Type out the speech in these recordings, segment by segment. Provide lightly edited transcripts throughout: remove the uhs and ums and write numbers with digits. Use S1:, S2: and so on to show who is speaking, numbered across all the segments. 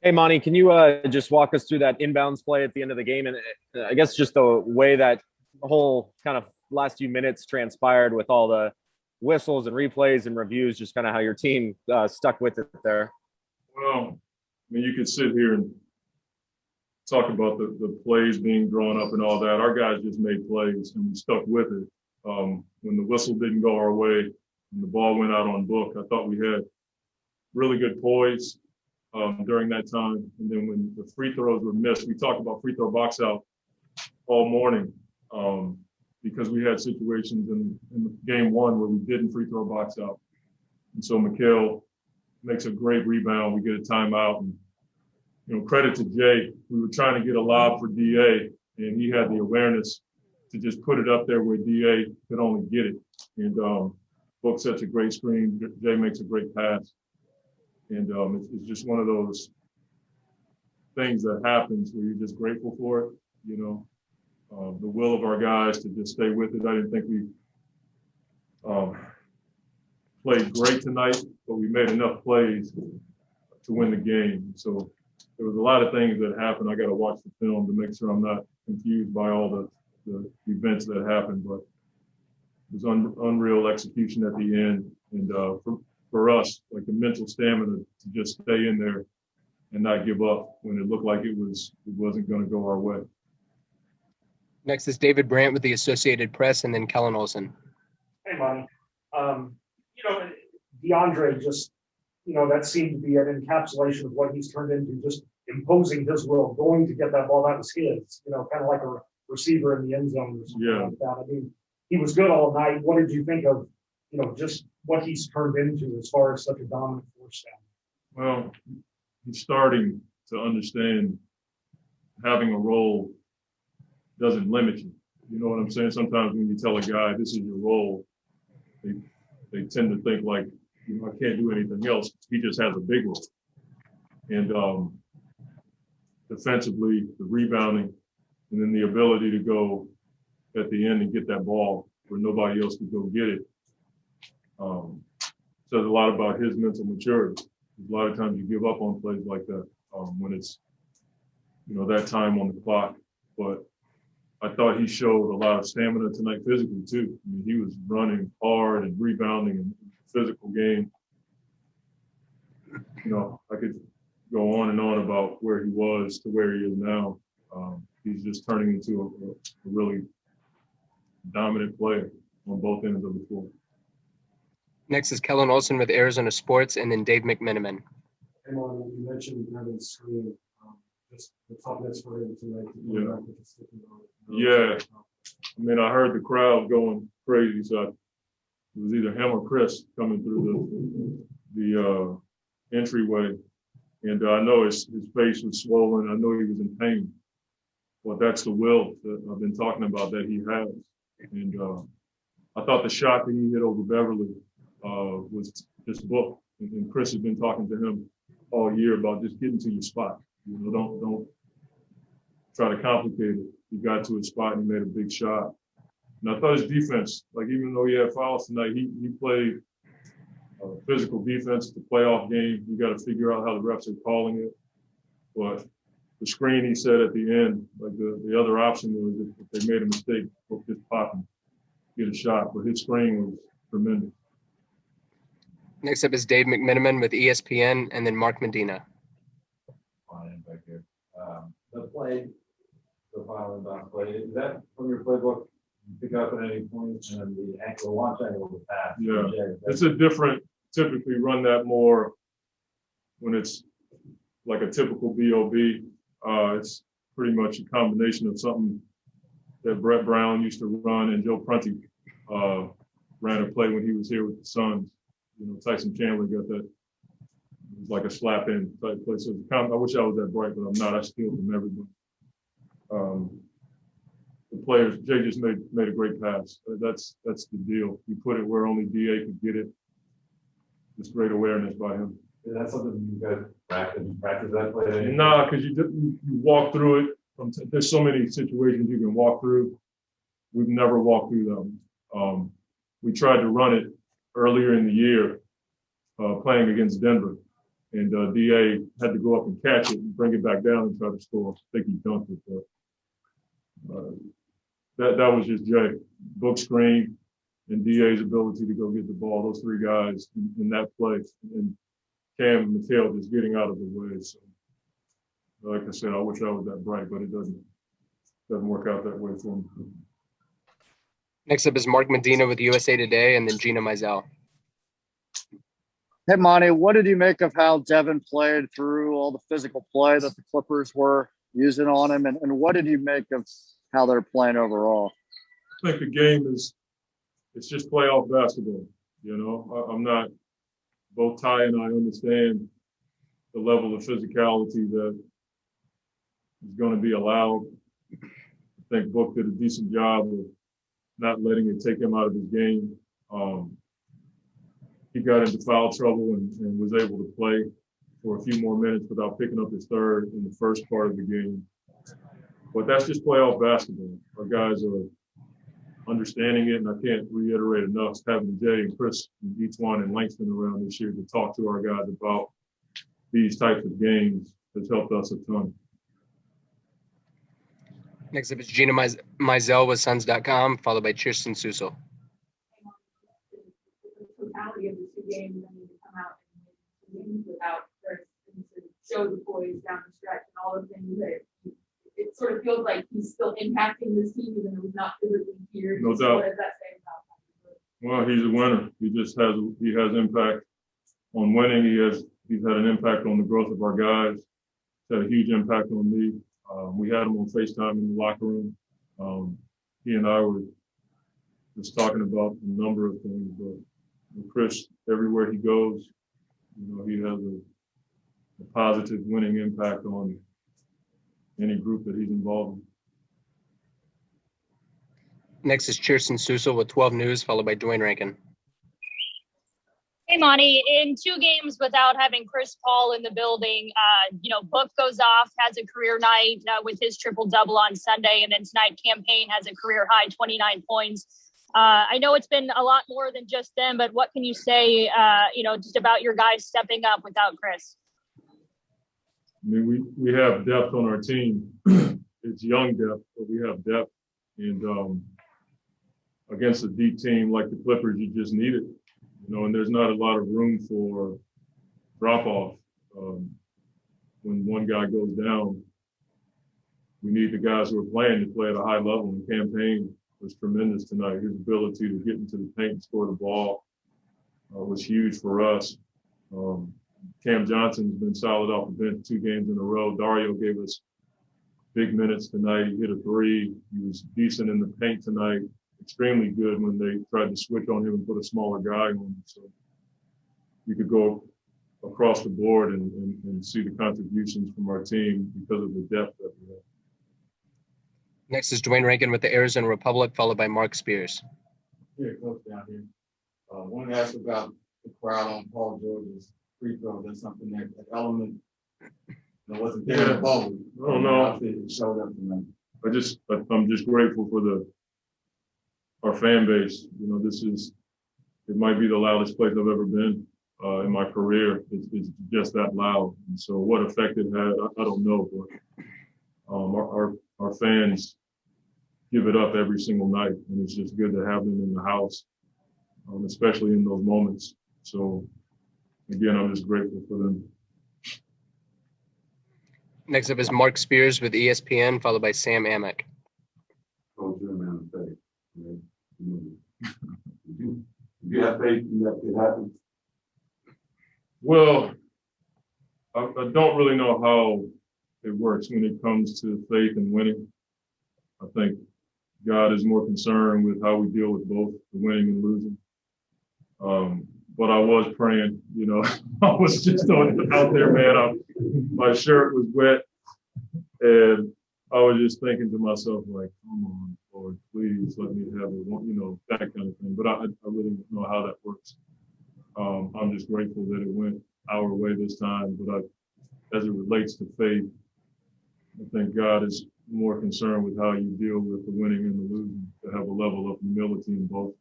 S1: Hey, Monty, can you just walk us through that inbounds play at the end of the game? And I guess just the way that whole kind of last few minutes transpired with all the whistles and replays and reviews, just kind of how your team stuck with it there.
S2: Well, I mean, you could sit here and talk about the plays being drawn up and all that. Our guys just made plays and we stuck with it. When the whistle didn't go our way and the ball went out on book, I thought we had really good poise during that time. And then when the free throws were missed, we talked about free throw box out all morning because we had situations in game one where we didn't free throw box out. And so Mikhail makes a great rebound. We get a timeout. And, credit to Jay. We were trying to get a lob for DA, and he had the awareness to just put it up there where DA could only get it. And Book sets a great screen. Jay makes a great pass. And it's just one of those things that happens where you're just grateful for it, the will of our guys to just stay with it. I didn't think we played great tonight, but we made enough plays to win the game. So there was a lot of things that happened. I got to watch the film to make sure I'm not confused by all the events that happened, but it was unreal execution at the end. And for us, like the mental stamina to just stay in there and not give up when it looked like it wasn't going to go our way.
S3: Next is David Brandt with the Associated Press, and then Kellen Olson.
S4: Hey, Monty. DeAndre just, that seemed to be an encapsulation of what he's turned into, just imposing his will, going to get that ball that was his, kind of like a receiver in the end zone or something like that. I mean, he was good all night. What did you think of, just what he's turned into as far as such a dominant force down?
S2: Well, he's starting to understand having a role doesn't limit you. You know what I'm saying? Sometimes when you tell a guy this is your role, they tend to think like, I can't do anything else. He just has a big role. And defensively, the rebounding, and then the ability to go at the end and get that ball where nobody else could go get it. Says a lot about his mental maturity. A lot of times you give up on plays like that when it's, that time on the clock. But I thought he showed a lot of stamina tonight physically too. I mean, he was running hard and rebounding in a physical game. I could go on and on about where he was to where he is now. He's just turning into a really dominant player on both ends of the floor.
S3: Next is Kellen Olson with Arizona Sports, and then Dave McMenamin.
S4: Hey, Monty, you mentioned Devin's screen, just the toughness for him tonight.
S2: Yeah. I mean, I heard the crowd going crazy, so it was either him or Chris coming through the entryway. And I know his face was swollen. I know he was in pain. But that's the will that I've been talking about that he has. And I thought the shot that he hit over Beverly was just booked. And Chris has been talking to him all year about just getting to your spot. Don't try to complicate it. He got to his spot and he made a big shot. And I thought his defense, like even though he had fouls tonight, he played physical defense. It's a playoff game. You got to figure out how the refs are calling it. But the screen, he said at the end, like the other option was if they made a mistake, just pop him, get a shot. But his screen was tremendous.
S3: Next up is Dave McMenamin with ESPN, and then Mark Medina.
S5: Back here. The play, the final inbound play, is that from your playbook? You pick up at any point, and the ankle, launch angle of the pass.
S2: Yeah, it's a different. Typically, run that more when it's like a typical BOB. It's pretty much a combination of something that Brett Brown used to run and Joe Prunty ran a play when he was here with the Suns. Tyson Chandler got that. It was like a slap in type play. So I wish I was that bright, but I'm not. I steal from everybody. The players, Jay just made a great pass. That's the deal. You put it where only DA could get it. Just great awareness by him.
S5: Is that something you guys practice that play?
S2: Nah, because you walk through it. There's so many situations you can walk through. We've never walked through them. We tried to run it earlier in the year, playing against Denver, And DA had to go up and catch it and bring it back down and try to score. I think he dunked it, but that was just Jay. Book screen and DA's ability to go get the ball. Those three guys in that play, and Cam and Mateo just getting out of the way. So, like I said, I wish I was that bright, but it doesn't work out that way for me.
S3: Next up is Mark Medina with USA Today, and then Gina Mizell.
S6: Hey, Monty, what did you make of how Devin played through all the physical play that the Clippers were using on him? And what did you make of how they're playing overall?
S2: I think the game it's just playoff basketball. You know, I'm not, both Ty and I understand the level of physicality that is going to be allowed. I think Book did a decent job of not letting it take him out of his game. He got into foul trouble and was able to play for a few more minutes without picking up his third in the first part of the game. But that's just playoff basketball. Our guys are understanding it, and I can't reiterate enough having Jay and Chris and Etuan and Langston around this year to talk to our guys about these types of games has helped us a ton.
S3: Next up is Gina Mizell with Suns.com, followed by Kirsten Susel.
S7: Totality of the two games, I mean, to come out and win without Chris and to show the boys down the stretch and all the things that it sort of feels like he's still impacting this team even though he's not physically here.
S2: No doubt.
S7: What does that say about him?
S2: Well, he's a winner. He has impact on winning. He's had an impact on the growth of our guys. He's had a huge impact on me. We had him on FaceTime in the locker room. He and I were just talking about a number of things, but Chris, everywhere he goes, you know, he has a positive winning impact on any group that he's involved in.
S3: Next is Kirsten Susel with 12 News, followed by Dwayne Rankin.
S8: Hey, Monty, in 2 games without having Chris Paul in the building, Book goes off, has a career night with his triple-double on Sunday, and then tonight Campaign has a career-high 29 points. I know it's been a lot more than just them, but what can you say, just about your guys stepping up without Chris?
S2: I mean, we have depth on our team. It's young depth, but we have depth. And against a deep team like the Clippers, you just need it. You know, and there's not a lot of room for drop-off. When one guy goes down, we need the guys who are playing to play at a high level. And Campaign was tremendous tonight. His ability to get into the paint and score the ball was huge for us. Cam Johnson's been solid off the bench 2 games in a row. Dario gave us big minutes tonight. He hit a 3. He was decent in the paint tonight. Extremely good when they tried to switch on him and put a smaller guy on him. So you could go across the board and see the contributions from our team because of the depth that we have.
S3: Next is Dwayne Rankin with the Arizona Republic, followed by Mark Spears.
S5: Yeah, coach down here. Wanted to ask about the crowd on Paul George's free throw. That's something that element that wasn't there in the bubble.
S2: Oh no,
S5: it showed up tonight.
S2: I'm just grateful for our fan base. You know, it might be the loudest place I've ever been in my career. It's just that loud. And so what effect it had, I don't know, but our fans give it up every single night, and it's just good to have them in the house, especially in those moments. So again, I'm just grateful for them.
S3: Next up is Mark Spears with ESPN, followed by Sam Amick.
S5: Coach, you're a man of faith. You have faith that it happens?
S2: Well, I don't really know how it works when it comes to faith and winning. I think God is more concerned with how we deal with both the winning and losing. But I was praying, you know, I was just out there, man. My shirt was wet, and I was just thinking to myself, like, come on, Lord, please let me have it, you know, that kind of thing. But I really don't know how that works. I'm just grateful that it went our way this time. But as it relates to faith, I think God is more concerned with how you deal with the winning and the losing, to have a level of humility in both.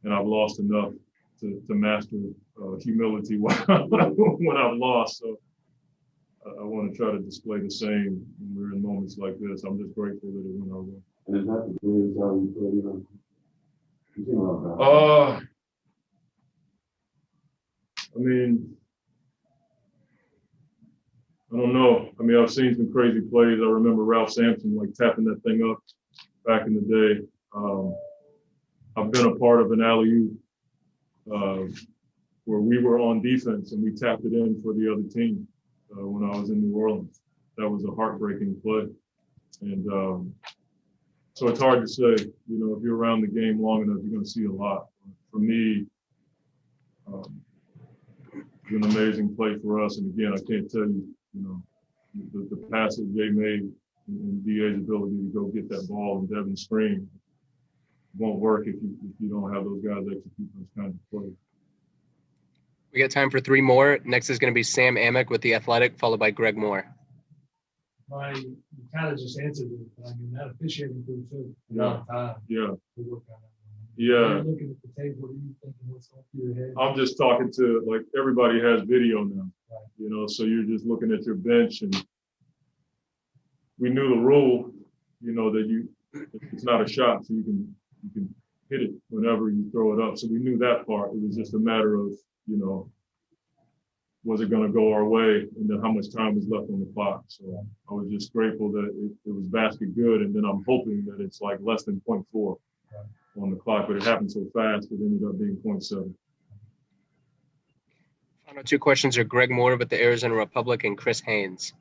S2: And I've lost enough to master humility when I've lost. So I want to try to display the same when we're in moments like this. I'm just grateful that it went our way.
S5: And is that the greatest how you feel, you know? You seem a lot better.
S2: I mean, I don't know. I mean, I've seen some crazy plays. I remember Ralph Sampson like tapping that thing up back in the day. I've been a part of an alley-oop where we were on defense and we tapped it in for the other team when I was in New Orleans. That was a heartbreaking play. And so it's hard to say, you know, if you're around the game long enough, you're going to see a lot. For me, it's an amazing play for us. And again, I can't tell you, you know, the pass that Jay made and DA's ability to go get that ball and Devin's screen won't work if you don't have those guys execute those kinds of plays.
S3: We got time for 3 more. Next is going to be Sam Amick with The Athletic, followed by Greg Moore.
S4: You kind of just answered it. I mean, that officiating crew took a
S2: Yeah.
S4: lot of time
S2: Yeah.
S4: to work on it.
S2: Yeah.
S4: You're looking at the table, what are you thinking, what's going through your head?
S2: I'm just talking to, like, everybody has video now,
S4: Right.
S2: you know, so you're just looking at your bench and we knew the rule, you know, that it's not a shot, so you can hit it whenever you throw it up. So we knew that part. It was just a matter of, you know, was it going to go our way, and then how much time was left on the clock. So I was just grateful that it was basket good, and then I'm hoping that it's like less than 0.4 on the clock, but it happened so fast it ended up being 0.7.
S3: Final 2 questions are Greg Moore with the Arizona Republic and Chris Haynes.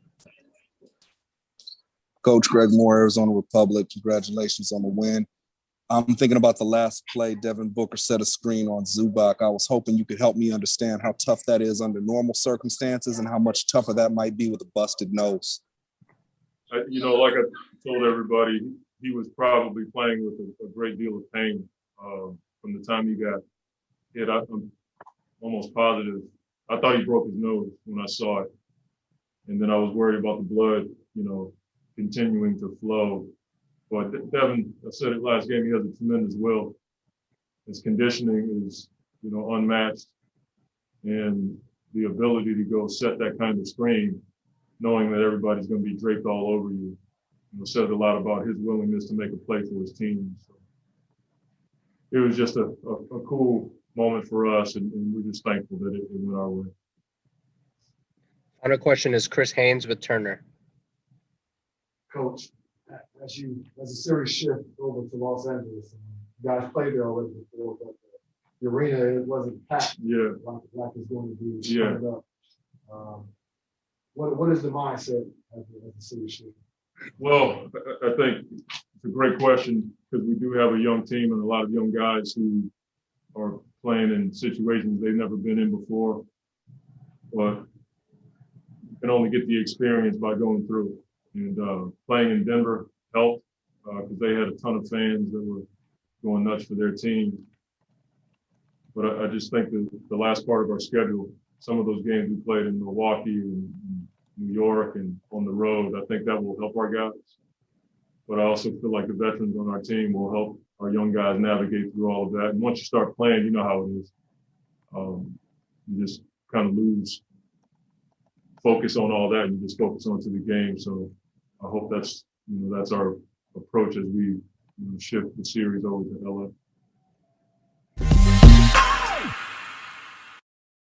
S9: Coach Greg Moore, Arizona Republic. Congratulations on the win. I'm thinking about the last play. Devin Booker set a screen on Zubac. I was hoping you could help me understand how tough that is under normal circumstances and how much tougher that might be with a busted nose.
S2: You know, like I told everybody, he was probably playing with a great deal of pain from the time he got hit. I'm almost positive. I thought he broke his nose when I saw it. And then I was worried about the blood, you know, continuing to flow. But Devin, I said it last game, he has a tremendous will. His conditioning is, you know, unmatched. And the ability to go set that kind of screen, knowing that everybody's going to be draped all over you, said a lot about his willingness to make a play for his team. So it was just a cool moment for us, and we're just thankful that it went our way.
S3: Final question is Chris Haynes with Turner.
S4: Coach, as a series shift over to Los Angeles, you guys played there already before, but the arena, it wasn't packed.
S2: Yeah.
S4: Like it's going to be.
S2: Yeah.
S4: What is the mindset as a series shift?
S2: Well, I think it's a great question because we do have a young team and a lot of young guys who are playing in situations they've never been in before, but you can only get the experience by going through it. And playing in Denver helped because they had a ton of fans that were going nuts for their team. But I just think that the last part of our schedule, some of those games we played in Milwaukee and New York and on the road, I think that will help our guys. But I also feel like the veterans on our team will help our young guys navigate through all of that. And once you start playing, you know how it is. You just kind of lose focus on all that and you just focus onto the game. So I hope that's our approach as we shift the series over to LA.